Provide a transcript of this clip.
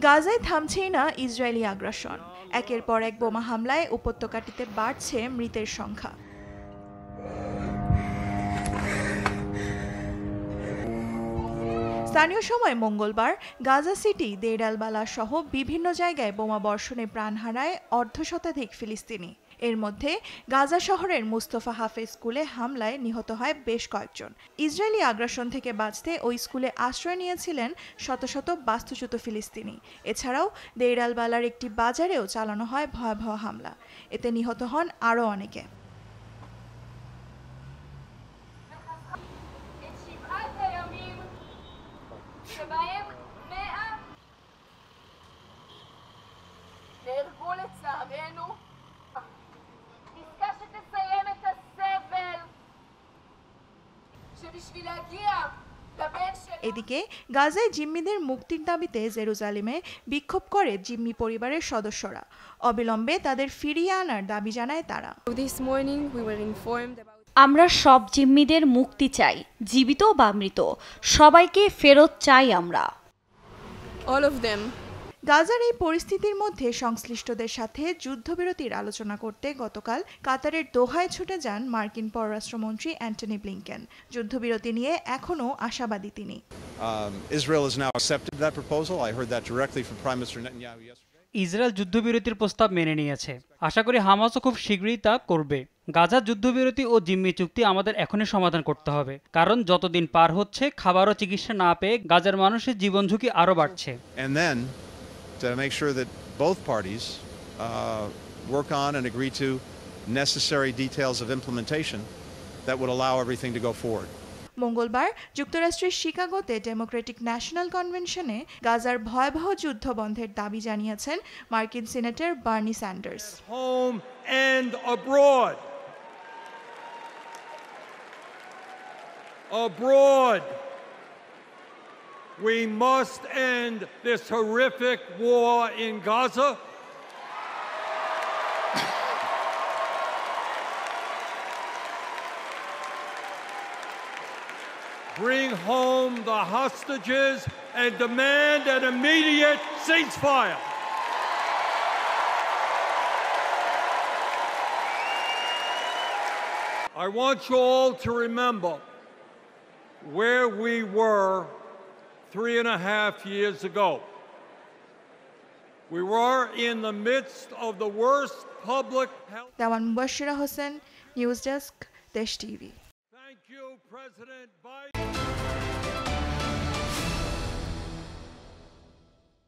গাজায় থামছেই না ইসরায়েলি আগ্রাসন। একের পর এক বোমা হামলায় উপত্যকাটিতে বাড়ছে মৃতের সংখ্যা। স্থানীয় সময় মঙ্গলবার গাজা সিটি, দের আল বালা সহ বিভিন্ন জায়গায় বোমা বর্ষণে প্রাণ হারায় অর্ধশতাধিক ফিলিস্তিনি। এর মধ্যে গাজা শহরের মুস্তফা হাফেজ স্কুলে হামলায় নিহত হয় বেশ কয়েকজন। ইসরায়েলি আগ্রাসন থেকে বাঁচতে ওই স্কুলে আশ্রয় নিয়েছিলেন শত শত বাস্তুচ্যুত ফিলিস্তিনি। এছাড়াও দের আল বালার একটি বাজারেও চালানো হয় ভয়াবহ হামলা। এতে নিহত হন আরও অনেকে। এদিকে গাজায় জিম্মিদের মুক্তির দাবিতে জেরুজালেমে বিক্ষোভ করে জিম্মি পরিবারের সদস্যরা। অবিলম্বে তাদের ফিরিয়ে আনার দাবি জানায় তারা। আমরা সব জিম্মিদের মুক্তি চাই, জীবিত বা মৃত, সবাইকে ফেরত চাই আমরা। গাজার এই পরিস্থিতির মধ্যে সংশ্লিষ্টদের সাথে যুদ্ধবিরতির আলোচনা করতে গতকাল কাতারের দোহায় ছুটে যান মার্কিন পররাষ্ট্রমন্ত্রী অ্যান্টনি ব্লিংকেন। যুদ্ধবিরতি নিয়ে এখনও আশাবাদী তিনি। Israel has now accepted that proposal. I heard that directly from Prime Minister Netanyahu yesterday. Israel যুদ্ধবিরতির প্রস্তাব মেনে নিয়েছে। আশা করি হামাসও খুব শীঘ্রই তা করবে। গাজার যুদ্ধবিরতি ও জিম্মি চুক্তি আমাদের এখনই সমাধান করতে হবে, কারণ যতদিন পার হচ্ছে খাবার ও চিকিৎসা না পেয়ে গাজার মানুষের জীবন ঝুঁকি আরও বাড়ছে। And then to make sure that both parties work on and agree to necessary details of implementation that would allow everything to go forward. মঙ্গলবার যুক্তরাষ্ট্রের শিকাগোতে ডেমোক্রেটিক ন্যাশনাল কনভেনশনে গাজার ভয়াবহ যুদ্ধ বন্ধের দাবি জানিয়েছেন মার্কিন সিনেটর Bernie Sanders. Home and abroad. Abroad. We must end this horrific war in Gaza. Bring home the hostages and demand an immediate ceasefire. I want you all to remember where we were 3.5 years ago. We were in the midst of the worst public health. Dewan Mubashshira Hossain, news desk, Desh TV. Thank you, President Biden.